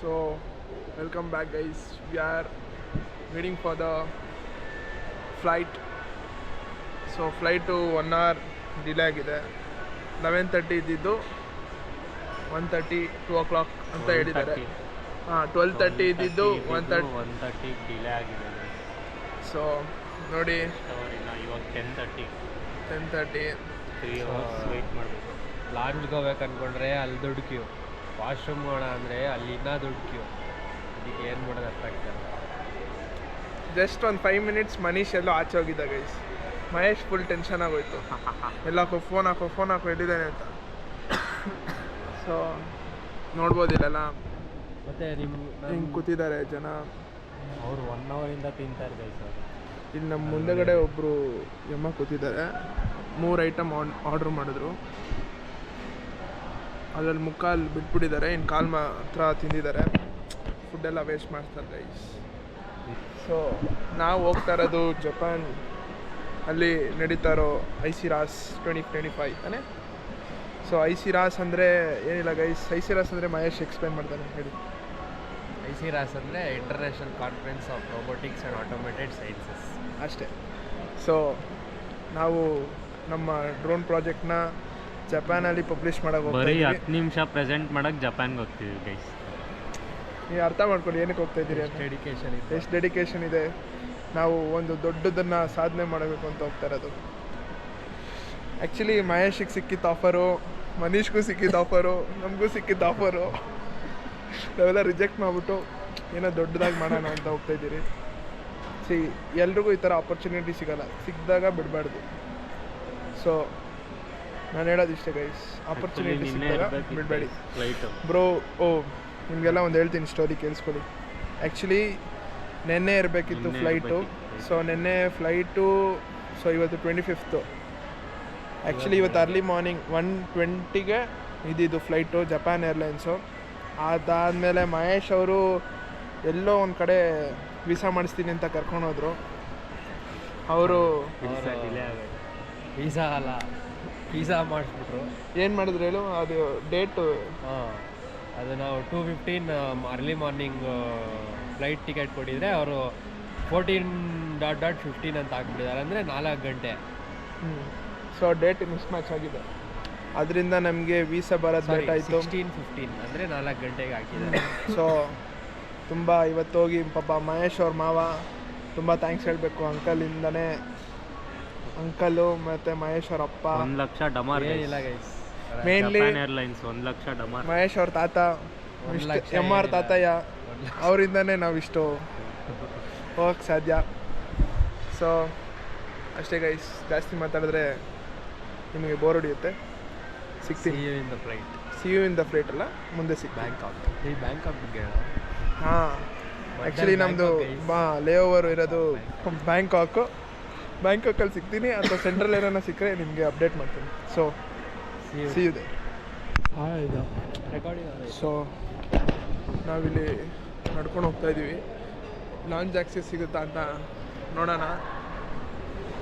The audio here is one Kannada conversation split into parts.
So, welcome back, guys. We are waiting for the flight. So, flight to 1 hour delay ಆಗಿದೆ. 11:30 ಇದ್ದಿದ್ದು 1:30 2 o'clock ಅಂತ ಹೇಳಿದ್ದಾರೆ. 12:30 ಇದ್ದಿದ್ದು 1:30 ಡಿಲೇ ಆಗಿದೆ. ಸೊ ನೋಡಿ ಇವಾಗ 10:30 3 hours ವೆಯ್ಟ್ ಮಾಡಬೇಕು. ಲಾಂಚ್ಗೆ ಹೋಗ್ಬೇಕು ಅಂದ್ಕೊಂಡ್ರೆ ಅಲ್ಲಿ ದೊಡ್ಡ ಕ್ಯೂ, ವಾಶ್ರೂಮ್ ಹೋಗೋಣ ಅಂದರೆ ಅಲ್ಲಿ ಇನ್ನೂ ದೊಡ್ಡ ಕ್ಯೂ. ಅದಕ್ಕೆ ಏನು ಮಾಡೋದು ಅರ್ಥ ಆಗ್ತದೆ. ಜಸ್ಟ್ ಒಂದು 5 minutes ಮನೀಶ್ ಎಲ್ಲೋ ಆಚೆ ಹೋಗಿದ್ದ ಗೈಸ್. ಮಹೇಶ್ ಫುಲ್ ಟೆನ್ಷನ್ ಆಗೋಯ್ತು, ಎಲ್ಲಾಕೋ ಫೋನ್ ಹಾಕೋ ಎಲ್ಲಿದ್ದಾನೆ ಅಂತ. ಸೊ ನೋಡ್ಬೋದಿಲ್ಲಲ್ಲ, ಮತ್ತು ಹಿಂಗೆ ಕೂತಿದ್ದಾರೆ ಜನ. ಅವರು 1 hour ತಿಂತಾರೆ ಗೈಸ್. ಅವರು ಇಲ್ಲಿ ನಮ್ಮ ಮುಂದೆಗಡೆ ಒಬ್ಬರು ಯಮ್ಮ ಕೂತಿದ್ದಾರೆ. 3 ಐಟಮ್ ಆರ್ಡ್ರ್ ಮಾಡಿದ್ರು, ಅದ್ರಲ್ಲಿ ಮುಕ್ಕಾಲು ಬಿಟ್ಬಿಟ್ಟಿದ್ದಾರೆ, ಇನ್ನು ಕಾಲು ಮಾತ್ರ ತಿಂದಿದ್ದಾರೆ. ಫುಡ್ಡೆಲ್ಲ ವೇಸ್ಟ್ ಮಾಡ್ತಾರೆ ಗೈಸ್. ಸೊ ನಾವು ಹೋಗ್ತಾ ಇರೋದು ಜಪಾನ್, ಅಲ್ಲಿ ನಡೀತಾ ಇರೋ ಐಸಿರಾಸ್ 2025 ತಾನೆ. ಸೊ ಐಸಿರಾಸ್ ಅಂದರೆ ಏನಿಲ್ಲ ಗೈಸ್, ಐಸಿರಾಸ್ ಅಂದರೆ ಮಹೇಶ್ ಎಕ್ಸ್ಪ್ಲೈನ್ ಮಾಡ್ತಾನೆ, ಹೇಳಿ. ಐಸಿರಾಸ್ ಅಂದರೆ international conference of robotics and automated sciences ಅಷ್ಟೇ. ಸೊ ನಾವು ನಮ್ಮ ಡ್ರೋನ್ ಪ್ರಾಜೆಕ್ಟ್ನ ಜಪಾನಲ್ಲಿ ಪಬ್ಲಿಷ್ ಮಾಡೋಕೆ ಬರೀ ಹೋಗ್ತೀವಿ. 10 ನಿಮಿಷ ಪ್ರೆಸೆಂಟ್ ಮಾಡೋಕ್ಕೆ ಜಪಾನ್ಗೆ ಹೋಗ್ತೀವಿ ಗೈಸ್. ನೀವು ಅರ್ಥ ಮಾಡ್ಕೊಳ್ಳಿ ಏನಕ್ಕೆ ಹೋಗ್ತಾ ಇದ್ದೀರಿ ಅಂತ. ಡೆಡಿಕೇಶನ್ ಇದೆ, ಎಷ್ಟು ಡೆಡಿಕೇಶನ್ ಇದೆ. ನಾವು ಒಂದು ದೊಡ್ಡದನ್ನು ಸಾಧನೆ ಮಾಡಬೇಕು ಅಂತ ಹೋಗ್ತಾ ಇರೋದು. ಆ್ಯಕ್ಚುಲಿ ಮಹೇಶಿಗೆ ಸಿಕ್ಕಿದ್ದ ಆಫರು, ಮನೀಶ್ಗೂ ಸಿಕ್ಕಿದ್ದ ಆಫರು, ನಮಗೂ ಸಿಕ್ಕಿದ್ದ ಆಫರು, ನಾವೆಲ್ಲ ರಿಜೆಕ್ಟ್ ಮಾಡಿಬಿಟ್ಟು ಏನೋ ದೊಡ್ಡದಾಗಿ ಮಾಡೋಣ ಅಂತ ಹೋಗ್ತಾ ಇದ್ದೀರಿ. ಎಲ್ರಿಗೂ ಈ ಥರ ಆಪರ್ಚುನಿಟಿ ಸಿಗೋಲ್ಲ, ಸಿಕ್ಕಿದಾಗ ಬಿಡಬಾರ್ದು. ಸೊ ನಾನು ಹೇಳೋದು ಇಷ್ಟೇ ಗೈಸ್, ಆಪರ್ಚುನಿಟಿ ಸಿಕ್ಕಿದಾಗ ಬಿಡಬೇಡಿ ಬ್ರೋ. ನಿಮಗೆಲ್ಲ ಒಂದು ಹೇಳ್ತೀನಿ ಸ್ಟೋರಿ, ಕೇಳಿಸ್ಕೊಳ್ಳಿ. ಆ್ಯಕ್ಚುಲಿ ನೆನ್ನೆ ಇರಬೇಕಿತ್ತು ಫ್ಲೈಟು. ಸೊ ನೆನ್ನೆ ಫ್ಲೈಟು, ಸೊ ಇವತ್ತು 25th. ಆ್ಯಕ್ಚುಲಿ ಇವತ್ತು ಅರ್ಲಿ ಮಾರ್ನಿಂಗ್ 1:20ಗೆ ಇದ್ದಿದ್ದು ಫ್ಲೈಟು, ಜಪಾನ್ ಏರ್ಲೈನ್ಸು. ಅದಾದಮೇಲೆ ಮಹೇಶ್ ಅವರು ಎಲ್ಲೋ ಒಂದು ಕಡೆ ವೀಸಾ ಮಾಡಿಸ್ತೀನಿ ಅಂತ ಕರ್ಕೊಂಡೋದ್ರು. ಅವರು ವೀಸಾ ಅಲ್ಲ, ವೀಸಾ ಮಾಡಿಸ್ಬಿಟ್ರು. ಏನು ಮಾಡಿದ್ರು ಹೇಳು, ಅದು ಡೇಟು. ಅದು ನಾವು 2:15 ಅರ್ಲಿ ಮಾರ್ನಿಂಗ್ ಫ್ಲೈಟ್ ಟಿಕೆಟ್ ಕೊಟ್ಟಿದ್ರೆ ಅವರು 14.15 ಅಂತ ಹಾಕ್ಬಿಟ್ಟಿದ್ದಾರೆ, ಅಂದರೆ 4 ಗಂಟೆ. ಸೊ ಡೇಟ್ ಮಿಸ್ ಮ್ಯಾಚ್ ಆಗಿದೆ, ಅದರಿಂದ ನಮಗೆ ವೀಸಾ ಬರೋದು ಲೇಟ್ ಆಯಿತು. 16:15 ಅಂದರೆ 4 ಗಂಟೆಗೆ ಹಾಕಿದ್ದಾರೆ. ಸೊ ತುಂಬ ಇವತ್ತು ಹೋಗಿ ಪಾಪ ಮಹೇಶ್ ಅವ್ರ ಮಾವ ತುಂಬ ಥ್ಯಾಂಕ್ಸ್ ಹೇಳಬೇಕು. ಅಂಕಲಿಂದನೇ, ಅಂಕಲು ಮತ್ತು ಮಹೇಶ್ ಅವ್ರ ಅಪ್ಪ 1 ಲಕ್ಷ ಡಮಾರ್ ಏನಿಲ್ಲ ಗೈಸ್. ಮೇನ್ಲಿ ಏರ್ಲೈನ್ಸ್ 1 ಲಕ್ಷ ಡಮಾರ್. ಮಹೇಶ್ ಅವ್ರ ತಾತ, MR ತಾತಯ್ಯ, ಅವರಿಂದನೇ ನಾವು ಇಷ್ಟು ಹೋಗಕ್ಕೆ ಸಾಧ್ಯ. ಸೊ ಅಷ್ಟೇ ಗೈಸ್, ಜಾಸ್ತಿ ಮಾತಾಡಿದ್ರೆ ನಿಮಗೆ ಬೋರ್ ಹೊಡಿಯುತ್ತೆ. ಸಿಗ್ತೀನಿ. See you in the flight ಅಲ್ಲ, ಮುಂದೆ ಬ್ಯಾಂಕಾಕ್ ಬಗ್ಗೆ. ಹಾಂ, ಆ್ಯಕ್ಚುಲಿ ನಮ್ಮದು ಲೇ ಓವರ್ ಇರೋದು ಬ್ಯಾಂಕಾಕಲ್ಲಿ ಸಿಗ್ತೀನಿ, ಅಥವಾ ಸೆಂಟ್ರಲ್ ಏನಾರ ಸಿಕ್ಕರೆ ನಿಮಗೆ ಅಪ್ಡೇಟ್ ಮಾಡ್ತೀನಿ. So see you there. So ನಾವಿಲ್ಲಿ ನಡ್ಕೊಂಡು ಹೋಗ್ತಾ ಇದ್ದೀವಿ. ಲಾಂಚ್ ಆಕ್ಸೆಸ್ ಸಿಗುತ್ತಾ ಅಂತ ನೋಡೋಣ.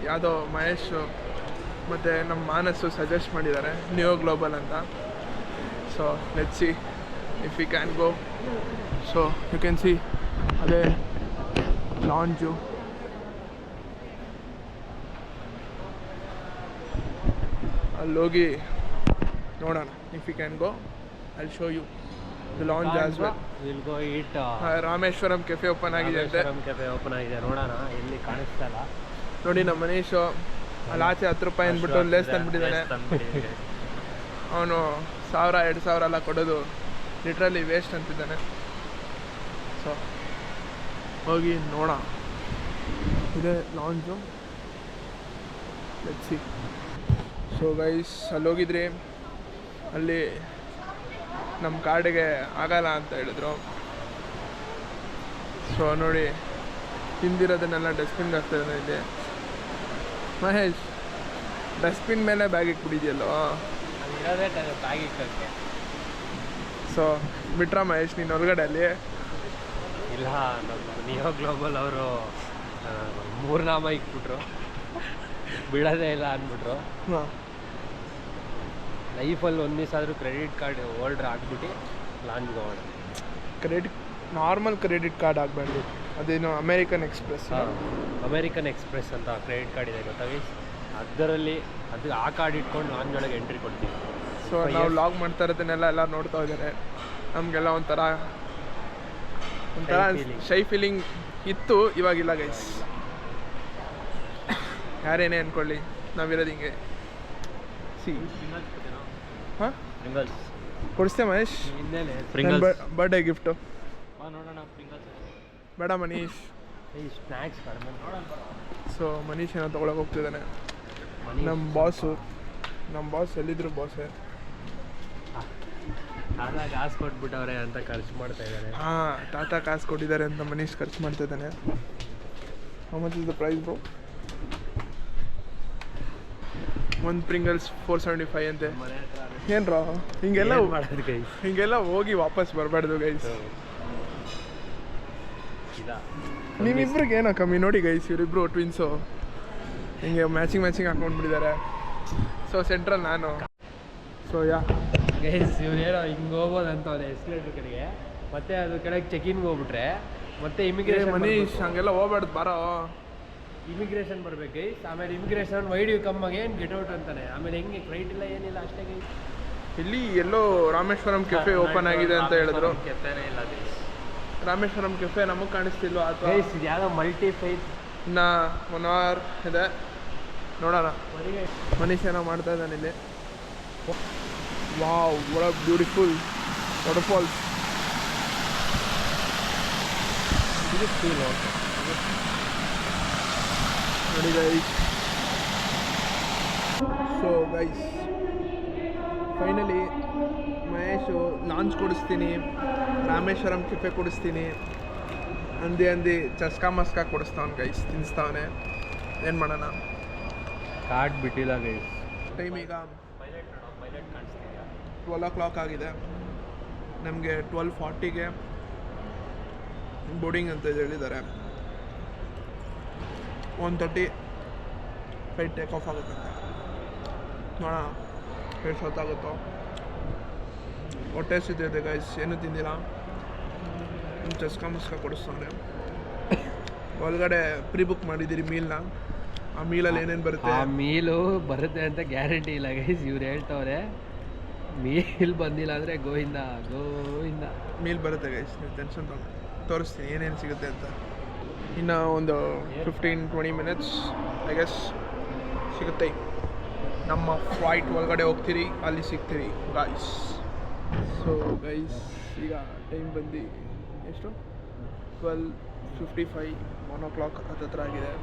ಯಾವುದೋ ಮಹೇಶ್ ಮತ್ತು ನಮ್ಮ ಮಾನಸ್ಸು ಸಜೆಸ್ಟ್ ಮಾಡಿದ್ದಾರೆ, ನ್ಯೂ ಗ್ಲೋಬಲ್ ಅಂತ. So let's see if we can go. So you can see ಅದೇ ಲಾಂಚು. ಅಲ್ಲೋಗಿ ನೋಡೋಣ. If you can go, I will show you the lounge as well. We'll go eat. Rameshwaram cafe open ಆಗಿದೆ ಅಂತೆ. ಕೆಫೆ ಓಪನ್ ಆಗಿದೆ, ನೋಡೋಣ. ಎಲ್ಲಿ ಕಾಣಿಸ್ತಾ ಇಲ್ಲ ನೋಡಿ. ನಮ್ಮ ಮನೀಶು ಅಲ್ಲಿ ಆಚೆ 10 ರೂಪಾಯಿ ಅಂದ್ಬಿಟ್ಟು ಲೇಸ್ ತಂದುಬಿಟ್ಟಿದ್ದಾನೆ. ಅವನು 1000-2000 ಎಲ್ಲ ಕೊಡೋದು ಲಿಟ್ರಲಿ ವೇಸ್ಟ್ ಅಂತಿದ್ದಾನೆ. ಸೊ ಹೋಗಿ ನೋಡೋಣ. ಇದೇ launch, let's see. So guys, ಅಲ್ಲಿ ಹೋಗಿದ್ರಿ, ಅಲ್ಲಿ ನಮ್ಮ ಕಾರ್ಡಿಗೆ ಆಗಲ್ಲ ಅಂತ ಹೇಳಿದ್ರು. ಸೊ ನೋಡಿ, ತಿಂದಿರೋದನ್ನೆಲ್ಲ ಡಸ್ಟ್ಬಿನ್ಗೆ ಹಾಕ್ತಾಯಿದ್ದಾನೆ ಇಲ್ಲಿ ಮಹೇಶ್. ಡಸ್ಟ್ಬಿನ್ ಮೇಲೆ ಬ್ಯಾಗ್ ಇಟ್ಬಿಟ್ಟಿದೆಯಲ್ಲೋ. ಬ್ಯಾಗ್ ಇಕ್ಕಕ್ಕೆ. ಸೊ ಬಿಟ್ರಾ ಮಹೇಶ್ ನೀನು ಹೊರಗಡೆ ಅಲ್ಲಿ? ಇಲ್ಲ, ನಮ್ಮ ನಿಯೋ ಗ್ಲೋಬಲ್ ಅವರು 3 ನಾಮ ಇಕ್ಬಿಟ್ರು, ಬಿಡೋದೇ ಇಲ್ಲ ಅಂದ್ಬಿಟ್ರು. ಹಾಂ, ಲೈಫಲ್ಲಿ ಒಂದು ದಿವಸ ಆದರೂ ಕ್ರೆಡಿಟ್ ಕಾರ್ಡ್ ಹೋಲ್ಡ್ರ್ ಹಾಕ್ಬಿಟ್ಟು ಲಾಂಚ್ಗೆ ಹೋಗೋಣ. ನಾರ್ಮಲ್ ಕ್ರೆಡಿಟ್ ಕಾರ್ಡ್ ಆಗಬಾರ್ದು, ಅದೇನು ಅಮೇರಿಕನ್ ಎಕ್ಸ್ಪ್ರೆಸ್. ಅಮೇರಿಕನ್ ಎಕ್ಸ್ಪ್ರೆಸ್ ಅಂತ ಕ್ರೆಡಿಟ್ ಕಾರ್ಡ್ ಇದೆ ಗೊತ್ತಾ ಗೈಸ್, ಅದರಲ್ಲಿ ಆ ಕಾರ್ಡ್ ಇಟ್ಕೊಂಡು ಲಾಂಚ್ ಒಳಗೆ ಎಂಟ್ರಿ ಕೊಡ್ತೀವಿ. ಸೊ ನಾವು ಲಾಗ್ ಮಾಡ್ತಾ ಇರೋದನ್ನೆಲ್ಲ ಎಲ್ಲ ನೋಡ್ತಾ ಇದ್ದಾರೆ. ನಮಗೆಲ್ಲ ಒಂಥರ ಶೈ ಫೀಲಿಂಗ್ ಇತ್ತು, ಇವಾಗಿಲ್ಲ ಗೈಸ್. ಯಾರೇನೇ ಅಂದ್ಕೊಳ್ಳಿ, ನಾವಿರೋದು ಹಿಂಗೆ. ಸಿ ಹಾಂ ಕೊಡಿಸ್ತೇ ಮಹೇಶ್, ಬರ್ಡೇ ಗಿಫ್ಟು ಬೇಡ ಮನೀಶ್. ಸ್ನ್ಯಾಕ್ಸ್ ಕಡಿಮೆ. ಸೊ ಮನೀಶ್ ಏನೋ ತೊಗೊಳಕ್ಕೆ ಹೋಗ್ತಿದ್ದಾನೆ. ನಮ್ಮ ಬಾಸ್ ಎಲ್ಲಿದ್ರು ಬಾಸೇ. ತಾತ ಕಾಸು ಕೊಟ್ಬಿಟ್ಟವ್ರೆ ಅಂತ ಖರ್ಚು ಮಾಡ್ತಾ ಇದ್ದಾರೆ. ಹಾಂ, ತಾತ ಕಾಸು ಕೊಟ್ಟಿದ್ದಾರೆ ಅಂತ ಮನೀಶ್ ಖರ್ಚು ಮಾಡ್ತಾ ಇದ್ದಾನೆ. How much is the price bro? ಒಂದು ಪ್ರಿಂಗಲ್ಸ್ 475 ಅಂತೆ. ಏನ್ರ ಹಿಂಗೆಲ್ಲ ಹೋಗಿ ವಾಪಸ್ ಬರಬಾರ್ದು ಗೈಸ್. ನೀವಿಬ್ರಿಗೆ ಏನೋ ಕಮ್ಮಿ ನೋಡಿ ಗೈಸ್, ಇವರಿಬ್ರು ಟ್ವಿನ್ಸು ಹಿಂಗೆ ಮ್ಯಾಚಿಂಗ್ ಹಾಕೊಂಡ್ಬಿಟ್ಟಿದ್ದಾರೆ. ಸೊ ಸೆಂಟ್ರಲ್ ನಾನು. ಸೊ ಗೈಸ್ ಇವ್ರೇನೋ ಹಿಂಗೆ ಹೋಗ್ಬೋದಂತ ಅವ್ರೆ ಎಸ್ಕಲೇಟರ್ ಕಡೆಗೆ, ಮತ್ತೆ ಅದು ಕೆಳಗೆ ಚೆಕಿನ್ಗೆ ಹೋಗ್ಬಿಟ್ರೆ ಮತ್ತೆ ಇಮಿಗ್ರೇಷನ್. ಮನೀಶ್ ಹಂಗೆಲ್ಲ ಹೋಗ್ಬಾರ್ದು, ಬಾರೋ. ಇಮಿಗ್ರೇಷನ್ ಬರ್ಬೇಕು ಗೈಸ್. ಆಮೇಲೆ immigration why'd you come again get out ಅಂತಾನೆ. ಆಮೇಲೆ ಹೆಂಗೆ ಫ್ಲೈಟ್ ಇಲ್ಲ ಏನಿಲ್ಲ ಅಷ್ಟೇ ಗೈಸ್. ಇಲ್ಲಿ ಎಲ್ಲೋ ರಾಮೇಶ್ವರಂ ಕೆಫೆ ಓಪನ್ ಆಗಿದೆ ಅಂತ ಹೇಳಿದ್ರು. ಕೆಫೆನೇ ಇಲ್ಲ ಗೈಸ್. ರಾಮೇಶ್ವರಂ ಕೆಫೆ ನಮಗೆ ಕಾಣಿಸ್ತಿಲ್ವ ಅಥವಾ ಗೈಸ್ ಇದು ಯಾವುದೋ ಮಲ್ಟಿ ಫೈತ್ ಇನ್ನು 1 hour ಇದೆ, ನೋಡೋಣ. ಮನೀಶ್ ಏನೋ ಮಾಡ್ತಾ ಇದ್ದಾನೆ ಇಲ್ಲಿ. Wow, what a beautiful waterfalls. ಇದು ಫೀಲ್ ನೋಡಿ guys. So guys finally Mahesh launch ಕೊಡಿಸ್ತೀನಿ, ರಾಮೇಶ್ವರಂ ಕೆಫೆ ಕೊಡಿಸ್ತೀನಿ ಅಂದು ಚಸ್ಕಾ ಮಸ್ಕಾ ಕೊಡಿಸ್ತಾವನು ಗೈಸ್, ತಿನ್ನಿಸ್ತಾವನೆ. ಏನು ಮಾಡೋಣ, ಕಾರ್ಡ್ ಬಿಟ್ಟಿಲ್ಲ ಗೈಸ್. ಟೈಮ್ ಈಗ 12 o'clock ಆಗಿದೆ. ನಮಗೆ 12:40ಗೆ ಬೋರ್ಡಿಂಗ್ ಅಂತ ಹೇಳಿದ್ದಾರೆ. 1:30 ಫ್ಲೈಟ್ ಟೇಕ್ ಆಫ್ ಆಗುತ್ತೆ. ನೋಡೋಣ ಎಷ್ಟು ಹೊತ್ತಾಗುತ್ತೋ. ಹೊಟ್ಟೆ ಸಿದ್ದಿದೆ ಗೈಸ್, ಏನೂ ತಿಂದಿಲ್ಲ. ಚಸ್ಕಾ ಮಸ್ಕಾ ಕೊಡಿಸ್ತಾನೆ. ಒಳಗಡೆ ಪ್ರೀ ಬುಕ್ ಮಾಡಿದ್ದೀರಿ ಮೀಲ್ನ. ಆ ಮೀಲಲ್ಲಿ ಏನೇನು ಬರುತ್ತೆ? ಆ ಮೀಲು ಬರುತ್ತೆ ಅಂತ ಗ್ಯಾರಂಟಿ ಇಲ್ಲ ಗೈಸ್, ಇವ್ರು ಹೇಳ್ತವ್ರೆ. ಮೀಲ್ ಬಂದಿಲ್ಲ ಅಂದರೆ ಗೋವಿಂದ. ಮೀಲ್ ಬರುತ್ತೆ ಗೈಸ್, ನೀವು ಟೆನ್ಷನ್ ತೋರಿಸ್ತೀನಿ ಏನೇನು ಸಿಗುತ್ತೆ ಅಂತ. ಇನ್ನು ಒಂದು 15-20 minutes ಐ ಗೆಸ್ ಸಿಗುತ್ತೆ. ನಮ್ಮ ಫ್ಲೈಟ್ ಒಳಗಡೆ ಹೋಗ್ತೀರಿ, ಅಲ್ಲಿ ಸಿಗ್ತೀರಿ ಗೈಸ್. ಸೊ ಗೈಸ್ ಈಗ ಟೈಮ್ ಬಂದು ಎಷ್ಟು? 12:55, 1 o'clock ಹತ್ತತ್ರ ಆಗಿದೆ.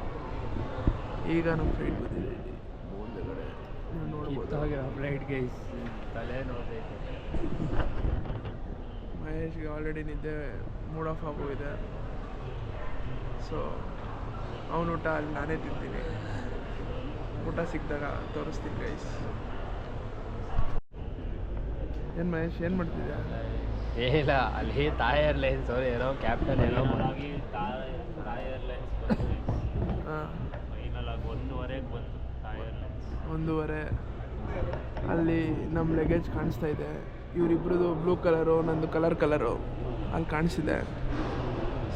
ಈಗ ನಮ್ಮ ಫ್ಲೈಟ್ ಬಂದಿದೆ ಇಲ್ಲಿ ಮುಂದೆಗಡೆ, ನೀವು ನೋಡ್ಬೋದು. ಫ್ಲೈಟ್ ಗೈಸ್ ತಲೆ ನೋಡ್ತೈತೆ. ಮಹೇಶ್ಗೆ ಆಲ್ರೆಡಿ ನಿದ್ದೆ ಮೂಡ್ ಆಫ್ ಆಗೋಗಿದೆ. ಸೊ ಅವನ ಊಟ ಅಲ್ಲಿ ನಾನೇ ತಿಂತೀನಿ. ಊಟ ಸಿಕ್ಕಿದಾಗ ತೋರಿಸ್ತೀನಿ ಗೈಸ್. ಏನು ಮಹೇಶ್ ಏನು ಮಾಡ್ತಿದ್ಯಾ? ಏನಿಲ್ಲ, ಅಲ್ಲಿ ಥಾಯ್ ಏರ್ಲೈನ್ಸ್ ಅವ್ರು ಏನೋ ಕ್ಯಾಪ್ಟನ್ ಏನೋ ಥಾಯ್ ಏರ್ಲೈನ್ಸ್ ಹಾಂ, ಫೈನಲ್ ಆಗಿ 1:15 ಬಂತು ಥಾಯ್ ಏರ್ಲೈನ್ಸ್. 1:30 ಅಲ್ಲಿ ನಮ್ಮ ಲಗೇಜ್ ಕಾಣಿಸ್ತಾ ಇದೆ. ಇವರಿಬ್ರದ್ದು ಬ್ಲೂ ಕಲರು, ನಂದು ಕಲರು ಅಲ್ಲಿ ಕಾಣಿಸ್ತಿದೆ.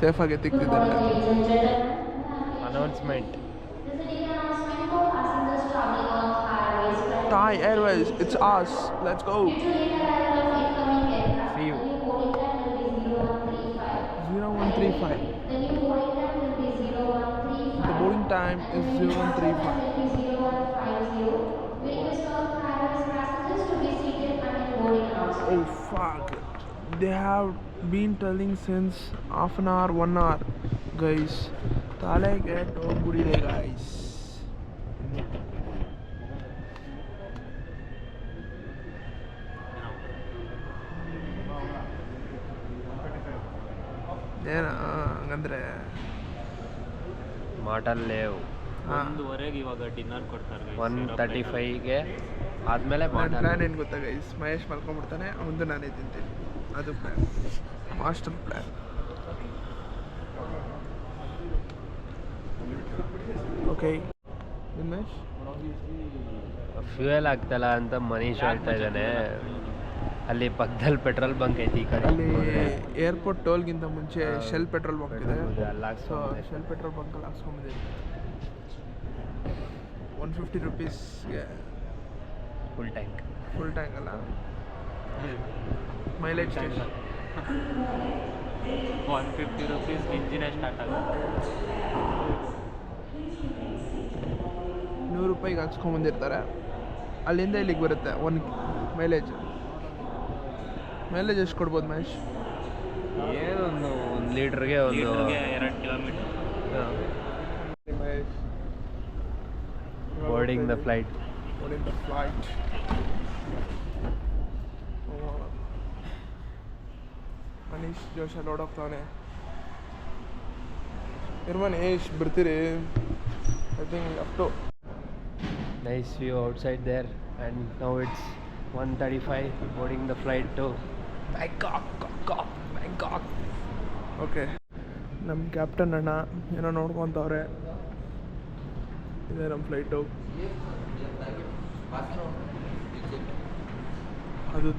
ಸೇಫಾಗಿ ಎತ್ತಿಕ್ತಿದ್ದಾರೆ. Announcement. Thai Airways, it's us. Let's go. See you. 0135. The boarding time is 0135. Oh fuck. They have been telling since half an hour, 1 hour. Guys, ತಲೆಗೆ ಹೋಗ್ಬಿಡಿದೆ guys. ಏನ ಹಂಗಂದ್ರೆ ಮಾಟಲ್ ಲೇವ್ 1:15 ಇವಾಗ ಡಿನ್ನರ್ ಕೊಡ್ತಾರೆ. 1:35ಗೆ ಆದಮೇಲೆ ಪ್ಲ್ಯಾನ್ ಏನು ಗೊತ್ತಾ ಗೈಸ್? ಮಹೇಶ್ ಮಲ್ಕೊಂಡ್ಬಿಡ್ತಾನೆ, ಒಂದು ನಾನೇ ತಿಂತೀನಿ. ಅದು plan, master plan. Okay Mahesh, fuel ಆಗ್ತಲ್ಲ ಅಂತ ಮನೀಶ್ ಹೇಳ್ತಾ ಇದ್ದಾನೆ. ಅಲ್ಲಿ ಪಕ್ಕದಲ್ಲಿ ಪೆಟ್ರೋಲ್ ಬಂಕ್ ಐತಿ ಈ ಕಡೆ ಅಲ್ಲಿ ಏರ್ಪೋರ್ಟ್ ಟೋಲ್ಗಿಂತ ಮುಂಚೆ ಶೆಲ್ ಪೆಟ್ರೋಲ್ ಬಂಕ್ ಇದೆ. ಅಲ್ಲಿ ಸೊ ಶೆಲ್ ಪೆಟ್ರೋಲ್ ಬಂಕಲ್ಲಿ ಹಾಕ್ಸ್ಕೊಂಬಂದಿದ್ದೀನಿ. 150 ರುಪೀಸ್ಗೆ ಫುಲ್ ಟ್ಯಾಂಕ್. ಫುಲ್ ಟ್ಯಾಂಕ್ ಅಲ್ಲ, ಮೈಲೇಜ್ ಸ್ಟೇಷನ್. 150 ರುಪೀಸ್ ಇಂಜಿನೇ ಸ್ಟಾರ್ಟ್ ಆಗುತ್ತೆ. 100 ರೂಪಾಯಿಗೆ ಹಾಕ್ಸ್ಕೊಂಬಂದಿರ್ತಾರೆ. ಅಲ್ಲಿಂದ ಇಲ್ಲಿಗೆ ಬರುತ್ತೆ ಮೈಲೇಜ್ ಎಷ್ಟು ಕೊಡ್ಬೋದು ಮಹೇಶ್? ಏನೊಂದು 1 ಲೀಟ್ರಿಗೆ ಒಂದು 2 kilometre. Mahesh boarding the flight. Manish ಜೋಶ ಲೋಡ್ ಹೋಗ್ತಾವನೆ. ಮನೀಶ್ ಬರ್ತೀರಿ? I think up to Nice view outside there, and now it's 1:35 boarding the flight to Bangkok. Okay, ನಮ್ಮ ಕ್ಯಾಪ್ಟನ್ ಅಣ್ಣ ಏನೋ ನೋಡ್ಕೊತವ್ರೆ. ಇದೆ ನಮ್ಮ ಫ್ಲೈಟು. ಅದು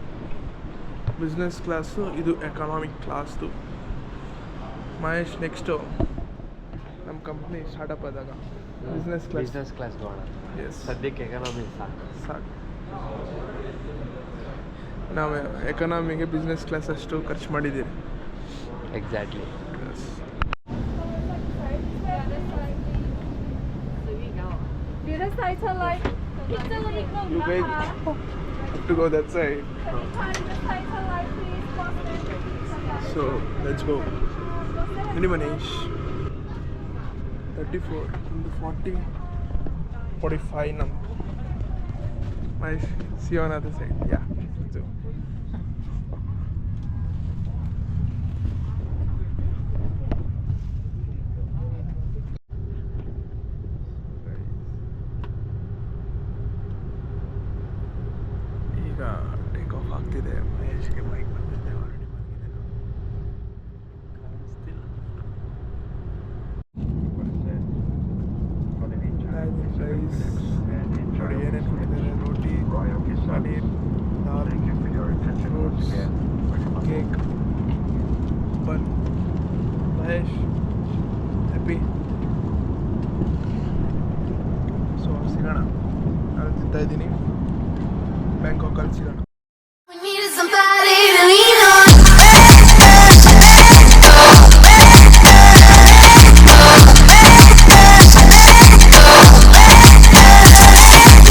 ಬಿಸ್ನೆಸ್ ಕ್ಲಾಸು, ಇದು ಎಕನಾಮಿಕ್ ಕ್ಲಾಸ್ದು. ಮಹೇಶ್ ನೆಕ್ಸ್ಟು ನಮ್ಮ ಕಂಪ್ನಿ ಸ್ಟಾರ್ಟಪ್ ಆದಾಗ ಬಿಸ್ನೆಸ್ ಕ್ಲಾಸ್ ಹೋಗೋಣ. ಎಸ್, ಸದ್ಯಕ್ಕೆ ಎಕನಾಮಿ ಸಾಕು. ನಾವು ಎಕನಾಮಿಗೆ ಬಿಸ್ನೆಸ್ ಕ್ಲಾಸ್ ಅಷ್ಟು ಖರ್ಚು ಮಾಡಿದ್ದೀರಿ. Exactly. The other sides are like, it's a little bit You guys have to go that side. the sides are like, please, cross So let's go. Mini Manish. 34 into 40, 45 number. Nice. See you on the other side. Yeah. So. ಈಗ ಟೇಕ್ ಆಫ್ ಆಗ್ತಿದೆ. ಮಹೇಶ್ಗೆ ಬೈಕ್ ಬಂದಿದೆ, ಆಲ್ರೆಡಿ ಬಂದಿದೆ. ನೋಡಿ ಏನೇನು ಕೊಟ್ಟಿದ್ದಾರೆ: ರೋಟಿ, ಪನೀರ್, ದಾಲ್, ಫ್ರೂಟ್ಸ್, ಕೇಕ್, ಬನ್. ಮಹೇಶ್ ಹ್ಯಾಪಿ? ಸೊ ಸಿಗೋಣ. ನಾನು ತಿಂತಾಯಿದ್ದೀನಿ. ಬ್ಯಾಂಕಾಕಲ್ಲಿ ಸಿಗೋಣ.